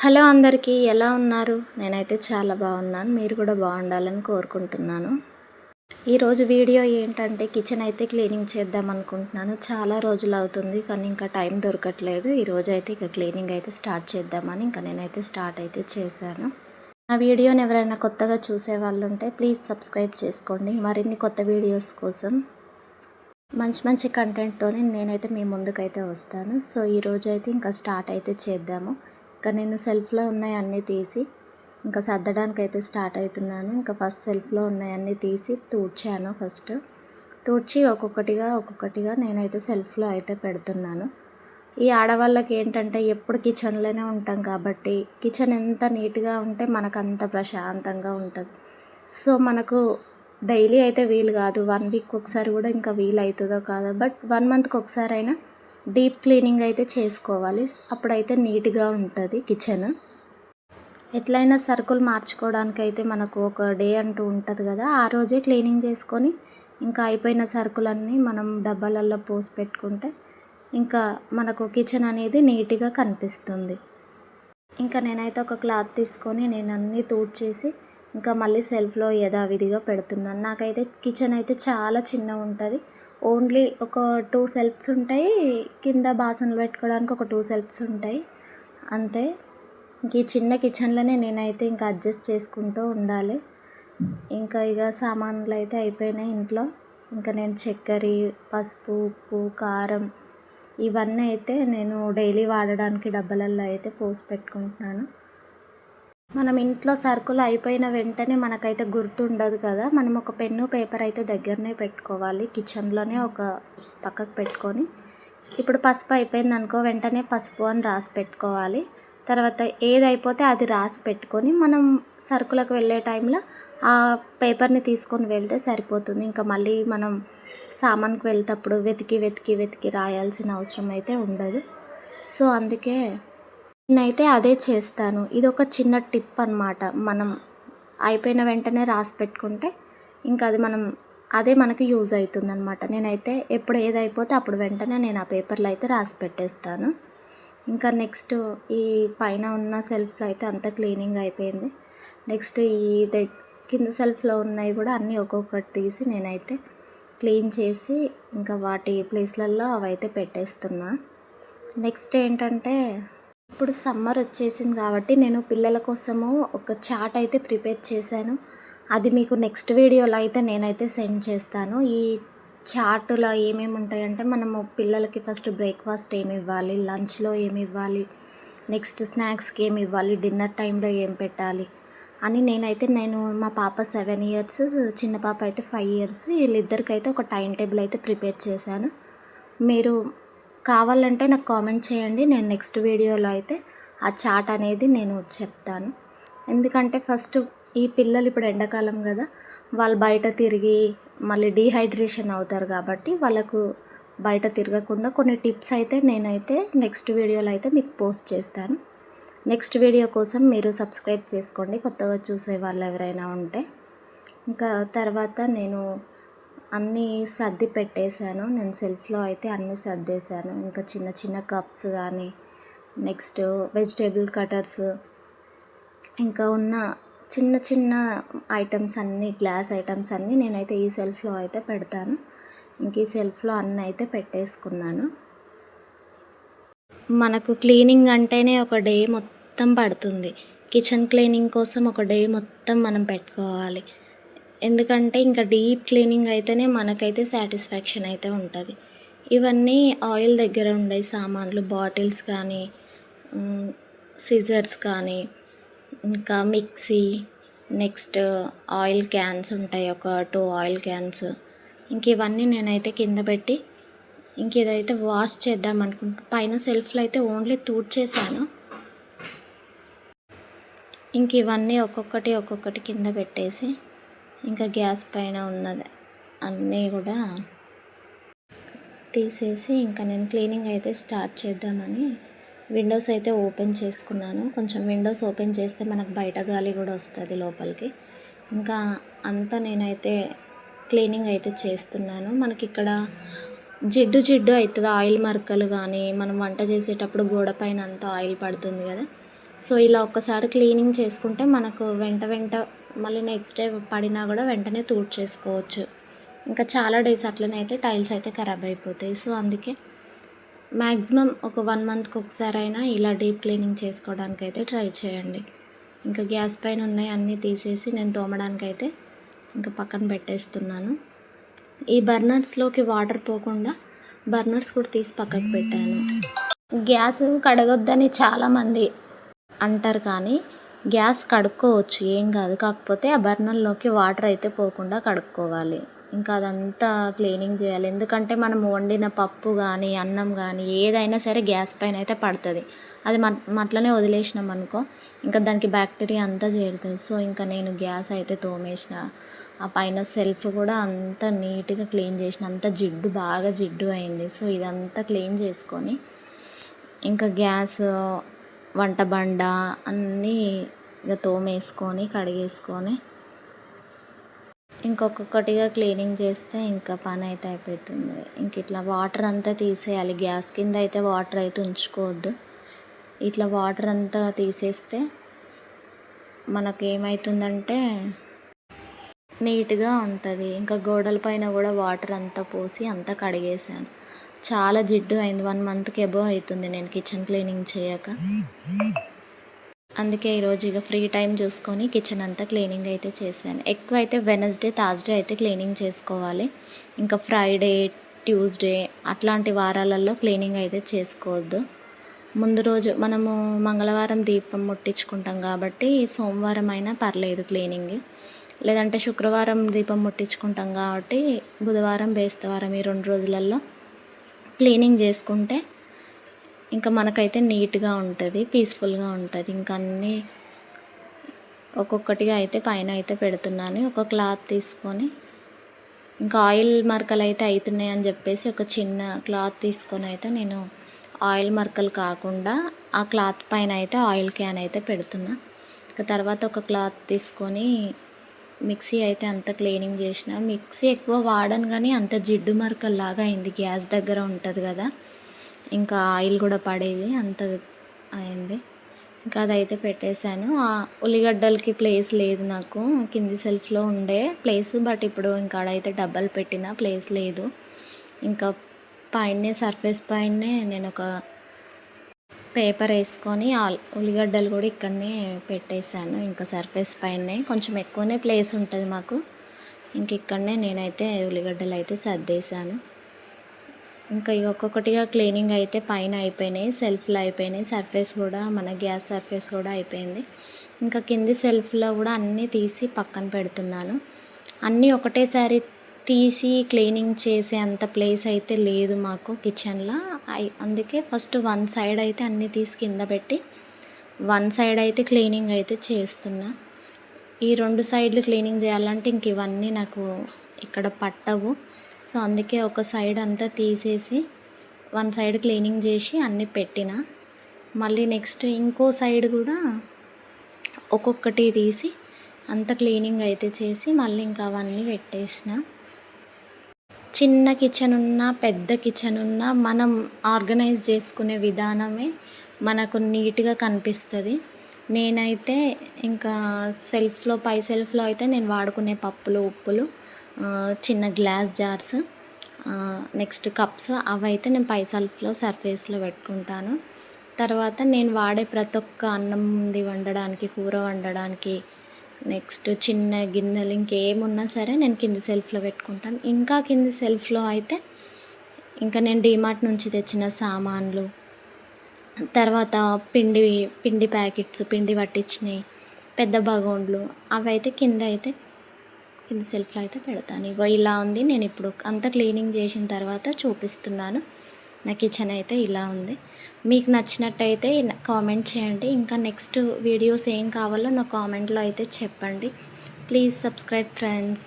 Hello అందరికీ, ఎలా ఉన్నారు? నేనైతే చాలా బాగున్నాను. మీరు కూడా బాగుండాలని కోరుకుంటున్నాను. ఈరోజు వీడియో ఏంటంటే కిచెన్ అయితే క్లీనింగ్ చేద్దాం అనుకుంటున్నాను. చాలా రోజులు అవుతుంది కానీ ఇంకా టైం దొరకట్లేదు. ఈరోజు అయితే ఇక క్లీనింగ్ అయితే స్టార్ట్ చేద్దామని నేనైతే స్టార్ట్ అయితే చేశాను. ఆ వీడియోని ఎవరైనా కొత్తగా చూసే వాళ్ళు ఉంటే ప్లీజ్ సబ్స్క్రైబ్ చేసుకోండి. మరిన్ని కొత్త వీడియోస్ కోసం మంచి మంచి కంటెంట్తోనే నేనైతే మీ ముందుకైతే వస్తాను. సో ఈరోజు అయితే ఇంకా స్టార్ట్ అయితే చేద్దాము. ఇంకా నేను సెల్ఫ్లో ఉన్నాయి అన్నీ తీసి ఇంకా సర్దడానికి అయితే స్టార్ట్ అవుతున్నాను. ఇంకా ఫస్ట్ సెల్ఫ్లో ఉన్నాయి అన్నీ తీసి తుడిచాను. ఫస్ట్ తుడిచి ఒక్కొక్కటిగా నేనైతే సెల్ఫ్లో అయితే పెడుతున్నాను. ఈ ఆడవాళ్ళకి ఏంటంటే ఎప్పుడు కిచెన్లోనే ఉంటాం కాబట్టి కిచెన్ ఎంత నీట్గా ఉంటే మనకు అంత ప్రశాంతంగా ఉంటుంది. సో మనకు డైలీ అయితే వీలు కాదు, 1 వీక్ ఒకసారి కూడా ఇంకా వీలు అవుతుందో కాదో, బట్ 1 మంత్కి ఒకసారి అయినా డీప్ క్లీనింగ్ అయితే చేసుకోవాలి. అప్పుడైతే నీట్గా ఉంటుంది కిచెన్. ఎట్లయినా సరుకులు మార్చుకోవడానికి అయితే మనకు ఒక డే అంటూ ఉంటుంది కదా, ఆ రోజే క్లీనింగ్ చేసుకొని ఇంకా అయిపోయిన సరుకులన్నీ మనం డబ్బాలలో పోసి పెట్టుకుంటే ఇంకా మనకు కిచెన్ అనేది నీట్గా కనిపిస్తుంది. ఇంకా నేనైతే ఒక క్లాత్ తీసుకొని నేను అన్నీ తుడిచేసి ఇంకా మళ్ళీ సెల్ఫ్లో యథావిధిగా పెడుతున్నాను. నాకైతే కిచెన్ అయితే చాలా చిన్నగా ఉంటుంది. ఓన్లీ ఒక 2 సెల్ఫ్స్ ఉంటాయి. కింద బాసనలు పెట్టుకోవడానికి ఒక 2 సెల్ఫ్స్ ఉంటాయి అంతే. ఇంక ఈ చిన్న కిచెన్లోనే నేనైతే ఇంకా అడ్జస్ట్ చేసుకుంటూ ఉండాలి. ఇంకా ఇక సామాన్లు అయితే అయిపోయినాయి ఇంట్లో. ఇంకా నేను చక్కెర, పసుపు, ఉప్పు, కారం ఇవన్నీ అయితే నేను డైలీ వాడడానికి డబ్బాలలో అయితే పోసి పెట్టుకుంటున్నాను. మనం ఇంట్లో సరుకులు అయిపోయిన వెంటనే మనకైతే గుర్తుండదు కదా, మనం ఒక పెన్ను పేపర్ అయితే దగ్గరనే పెట్టుకోవాలి. కిచెన్లోనే ఒక పక్కకు పెట్టుకొని ఇప్పుడు పసుపు అయిపోయింది అనుకో, వెంటనే పసుపు అని రాసి పెట్టుకోవాలి. తర్వాత ఏది అయిపోతే అది రాసి పెట్టుకొని మనం సరుకులకు వెళ్ళే టైంలో ఆ పేపర్ని తీసుకొని వెళ్తే సరిపోతుంది. ఇంకా మళ్ళీ మనం సామాన్కి వెళ్తేప్పుడు వెతికి రాయాల్సిన అవసరం అయితే ఉండదు. సో అందుకే నేనైతే అదే చేస్తాను. ఇది ఒక చిన్న టిప్ అన్నమాట. మనం అయిపోయిన వెంటనే రాసి పెట్టుకుంటే ఇంకా అది అదే మనకి యూజ్ అవుతుందన్నమాట. నేనైతే ఎప్పుడు ఏది అయిపోతే అప్పుడు వెంటనే నేను ఆ పేపర్లో అయితే రాసి పెట్టేస్తాను. ఇంకా నెక్స్ట్ ఈ పైన ఉన్న సెల్ఫ్లో అయితే అంతా క్లీనింగ్ అయిపోయింది. నెక్స్ట్ కింద సెల్ఫ్లో ఉన్నాయి కూడా అన్నీ ఒక్కొక్కటి తీసి నేనైతే క్లీన్ చేసి ఇంకా వాటి ప్లేస్లలో అవైతే పెట్టేస్తున్నా. నెక్స్ట్ ఏంటంటే ఇప్పుడు సమ్మర్ వచ్చేసింది కాబట్టి నేను పిల్లల కోసము ఒక చాట్ అయితే ప్రిపేర్ చేశాను. అది మీకు నెక్స్ట్ వీడియోలో అయితే నేనైతే సెండ్ చేస్తాను. ఈ చాట్లో ఏమేమి ఉంటాయంటే మనము పిల్లలకి ఫస్ట్ బ్రేక్ఫాస్ట్ ఏమి ఇవ్వాలి, లంచ్లో ఏమి ఇవ్వాలి, నెక్స్ట్ స్నాక్స్కి ఏమి ఇవ్వాలి, డిన్నర్ టైంలో ఏం పెట్టాలి అని నేను మా పాప 7 ఇయర్స్, చిన్న పాప అయితే 5 ఇయర్స్, వీళ్ళిద్దరికైతే ఒక టైం టేబుల్ అయితే ప్రిపేర్ చేశాను. మీరు కావాలంటే నాకు కామెంట్ చేయండి. నేను నెక్స్ట్ వీడియోలో అయితే ఆ చాట్ అనేది నేను చెప్తాను. ఎందుకంటే ఫస్ట్ ఈ పిల్లలు ఇప్పుడు ఎండాకాలం కదా, వాళ్ళు బయట తిరిగి మళ్ళీ డీహైడ్రేషన్ అవుతారు కాబట్టి వాళ్ళకు బయట తిరగకుండా కొన్ని టిప్స్ అయితే నేనైతే నెక్స్ట్ వీడియోలో అయితే మీకు పోస్ట్ చేస్తాను. నెక్స్ట్ వీడియో కోసం మీరు సబ్స్క్రైబ్ చేసుకోండి, కొత్తగా చూసే వాళ్ళు ఎవరైనా ఉంటే. ఇంకా తర్వాత నేను అన్నీ సర్ది పెట్టేశాను. నేను సెల్ఫ్లో అయితే అన్నీ సర్దేశాను. ఇంకా చిన్న చిన్న కప్స్ కానీ, నెక్స్ట్ వెజిటేబుల్ కటర్స్, ఇంకా ఉన్న చిన్న చిన్న ఐటమ్స్ అన్నీ, గ్లాస్ ఐటమ్స్ అన్నీ నేనైతే ఈ సెల్ఫ్లో అయితే పెడతాను. ఇంక ఈ సెల్ఫ్లో అన్నీ అయితే పెట్టేసుకున్నాను. మనకు క్లీనింగ్ అంటేనే ఒక డే మొత్తం పడుతుంది. కిచెన్ క్లీనింగ్ కోసం ఒక డే మొత్తం మనం పెట్టుకోవాలి. ఎందుకంటే ఇంకా డీప్ క్లీనింగ్ అయితేనే మనకైతే సాటిస్ఫాక్షన్ అయితే ఉంటుంది. ఇవన్నీ ఆయిల్ దగ్గర ఉండే సామాన్లు, బాటిల్స్ కానీ, సిజర్స్ కానీ, ఇంకా మిక్సీ, నెక్స్ట్ ఆయిల్ క్యాన్స్ ఉంటాయి, ఒక 2 ఆయిల్ క్యాన్స్. ఇంక ఇవన్నీ నేనైతే కింద పెట్టి ఇంక ఇదైతే వాష్ చేద్దాం అనుకుంటా. పైన సెల్ఫ్లో అయితే ఓన్లీ తుడిచేసాను. ఇంక ఇవన్నీ ఒక్కొక్కటి కింద పెట్టేసి ఇంకా గ్యాస్ పైన ఉన్నది అన్నీ కూడా తీసేసి ఇంకా నేను క్లీనింగ్ అయితే స్టార్ట్ చేద్దామని విండోస్ అయితే ఓపెన్ చేసుకున్నాను. కొంచెం విండోస్ ఓపెన్ చేస్తే మనకు బయట గాలి కూడా వస్తుంది లోపలికి. ఇంకా అంతా నేనైతే క్లీనింగ్ అయితే చేస్తున్నాను. మనకి ఇక్కడ జిడ్డు అవుతుంది, ఆయిల్ మరకలు కానీ, మనం వంట చేసేటప్పుడు గోడ పైన అంతా ఆయిల్ పడుతుంది కదా, సో ఇలా ఒక్కసారి క్లీనింగ్ చేసుకుంటే మనకు వెంట మళ్ళీ నెక్స్ట్ డే పడినా కూడా వెంటనే తుడిచేసుకోవచ్చు. ఇంకా చాలా డేస్ అట్లనే అయితే టైల్స్ అయితే ఖరాబ్ అయిపోతాయి. సో అందుకే మ్యాక్సిమం ఒక 1 మంత్కి ఒకసారైనా ఇలా డీప్ క్లీనింగ్ చేసుకోవడానికైతే ట్రై చేయండి. ఇంకా గ్యాస్ పైన ఉన్నాయి అన్నీ తీసేసి నేను తోమడానికైతే ఇంకా పక్కన పెట్టేస్తున్నాను. ఈ బర్నర్స్లోకి వాటర్ పోకుండా బర్నర్స్ కూడా తీసి పక్కకు పెట్టాను. గ్యాస్ కడగొద్దని చాలామంది అంటారు, కానీ గ్యాస్ కడుక్కోవచ్చు, ఏం కాదు. కాకపోతే ఆ బర్నర్లోకి వాటర్ అయితే పోకుండా కడుక్కోవాలి. ఇంకా అదంతా క్లీనింగ్ చేయాలి. ఎందుకంటే మనం వండిన పప్పు కానీ అన్నం కానీ ఏదైనా సరే గ్యాస్ పైన అయితే పడుతుంది. అది అట్లనే వదిలేసినాం అనుకో ఇంకా దానికి బ్యాక్టీరియా అంతా చేరుతుంది. సో ఇంకా నేను గ్యాస్ అయితే తోమేసిన, ఆ పైన సెల్ఫ్ కూడా అంతా నీట్గా క్లీన్ చేసిన, అంతా బాగా జిడ్డు అయింది. సో ఇదంతా క్లీన్ చేసుకొని ఇంకా గ్యాస్ వంట బండ అన్నీ ఇక తోమేసుకొని కడిగేసుకొని ఇంకొకటిగా క్లీనింగ్ చేస్తే ఇంకా పని అయితే అయిపోతుంది. ఇంక ఇట్లా వాటర్ అంతా తీసేయాలి. గ్యాస్ కింద అయితే వాటర్ అయితే ఉంచుకోవద్దు. ఇట్లా వాటర్ అంతా తీసేస్తే మనకేమవుతుందంటే నీట్గా ఉంటుంది. ఇంకా గోడల పైన కూడా వాటర్ అంతా పోసి అంతా కడిగేసాను. చాలా జిడ్డు అయింది. 1 మంత్కి అబోవ్ అవుతుంది నేను కిచెన్ క్లీనింగ్ చేయక. అందుకే ఈరోజు ఇక ఫ్రీ టైం చూసుకొని కిచెన్ అంతా క్లీనింగ్ అయితే చేశాను. ఎక్కువ అయితే వెనస్డే థర్స్డే అయితే క్లీనింగ్ చేసుకోవాలి. ఇంకా ఫ్రైడే ట్యూస్డే అట్లాంటి వారాలలో క్లీనింగ్ అయితే చేసుకోవద్దు. ముందు రోజు మనము మంగళవారం దీపం ముట్టించుకుంటాం కాబట్టి సోమవారం అయినా పర్లేదు క్లీనింగ్, లేదంటే శుక్రవారం దీపం ముట్టించుకుంటాం కాబట్టి బుధవారం బేస్తవారం ఈ 2 రోజులలో క్లీనింగ్ చేసుకుంటే ఇంకా మనకైతే నీట్గా ఉంటుంది, పీస్ఫుల్గా ఉంటుంది. ఇంకా అన్నీ ఒక్కొక్కటిగా అయితే పైన అయితే పెడుతున్నాను. ఒక క్లాత్ తీసుకొని ఇంకా ఆయిల్ మరకలు అయితే అవుతున్నాయి అని చెప్పేసి ఒక చిన్న క్లాత్ తీసుకొని అయితే నేను ఆయిల్ మరకలు కాకుండా ఆ క్లాత్ పైన అయితే ఆయిల్ క్యాన్ అయితే పెడుతున్నా. ఇంకా తర్వాత ఒక క్లాత్ తీసుకొని మిక్సీ అయితే అంత క్లీనింగ్ చేసిన. మిక్సీ ఎక్కువ వాడను కానీ అంత జిడ్డు మరకల్లాగా అయింది. గ్యాస్ దగ్గర ఉంటుంది కదా, ఇంకా ఆయిల్ కూడా పడేది అంత అయింది. ఇంకా అదైతే పెట్టేశాను. ఆ ఉల్లిగడ్డలకి ప్లేస్ లేదు నాకు, కింది సెల్ఫ్లో ఉండే ప్లేస్, బట్ ఇప్పుడు ఇంకా ఆడైతే డబ్బాలు పెట్టిన ప్లేస్ లేదు. ఇంకా పైనే సర్ఫేస్ పైనే నేను ఒక పేపర్ వేసుకొని ఉల్లిగడ్డలు కూడా ఇక్కడనే పెట్టేశాను. ఇంకా సర్ఫేస్ పైనే కొంచెం ఎక్కువనే ప్లేస్ ఉంటుంది మాకు. ఇంక ఇక్కడనే నేనైతే ఉల్లిగడ్డలు అయితే సర్దేశాను. ఇంకా ఇక ఒక్కొక్కటిగా క్లీనింగ్ అయితే పైన అయిపోయినాయి, సెల్ఫ్లో అయిపోయినాయి, సర్ఫేస్ కూడా మన గ్యాస్ సర్ఫేస్ కూడా అయిపోయింది. ఇంకా కింది సెల్ఫ్లో కూడా అన్నీ తీసి పక్కన పెడుతున్నాను. అన్నీ ఒకటేసారి తీసి క్లీనింగ్ చేసే అంత ప్లేస్ అయితే లేదు మాకు కిచెన్లో. అందుకే ఫస్ట్ 1 సైడ్ అయితే అన్నీ తీసి కింద పెట్టి 1 సైడ్ అయితే క్లీనింగ్ అయితే చేస్తున్నా. ఈ 2 సైడ్లు క్లీనింగ్ చేయాలంటే ఇంక ఇవన్నీ నాకు ఇక్కడ పట్టవు. సో అందుకే ఒక సైడ్ అంతా తీసేసి 1 సైడ్ క్లీనింగ్ చేసి అన్నీ పెట్టిన. మళ్ళీ నెక్స్ట్ ఇంకో సైడ్ కూడా ఒక్కొక్కటి తీసి అంత క్లీనింగ్ అయితే చేసి మళ్ళీ ఇంకా అవన్నీ పెట్టేసిన. చిన్న కిచెన్ ఉన్నా పెద్ద కిచెన్ ఉన్నా మనం ఆర్గనైజ్ చేసుకునే విధానమే మనకు నీట్గా కనిపిస్తుంది. నేనైతే ఇంకా సెల్ఫ్లో పై సెల్ఫ్లో అయితే నేను వాడుకునే పప్పులు ఉప్పులు చిన్న గ్లాస్ జార్స్, నెక్స్ట్ కప్స్ అవైతే నేను పై సెల్ఫ్లో సర్ఫేస్లో పెట్టుకుంటాను. తర్వాత నేను వాడే ప్రతి ఒక్క అన్నంది వండడానికి, కూర వండడానికి, నెక్స్ట్ చిన్న గిన్నెలు ఇంకేమున్నా సరే నేను కింది సెల్ఫ్లో పెట్టుకుంటాను. ఇంకా కింది సెల్ఫ్లో అయితే ఇంకా నేను డీమార్ట్ నుంచి తెచ్చిన సామాన్లు, తర్వాత పిండి ప్యాకెట్స్, పిండి పట్టించినవి, పెద్ద బగోన్లు అవైతే కింది సెల్ఫ్లో అయితే పెడతాను. ఇగో ఇలా ఉంది. నేను ఇప్పుడు అంతా క్లీనింగ్ చేసిన తర్వాత చూపిస్తున్నాను. నా కిచెన్ అయితే ఇలా ఉంది. మీకు నచ్చినట్టయితే కామెంట్ చేయండి. ఇంకా నెక్స్ట్ వీడియోస్ ఏం కావాలో నా కామెంట్లో అయితే చెప్పండి. Please subscribe friends.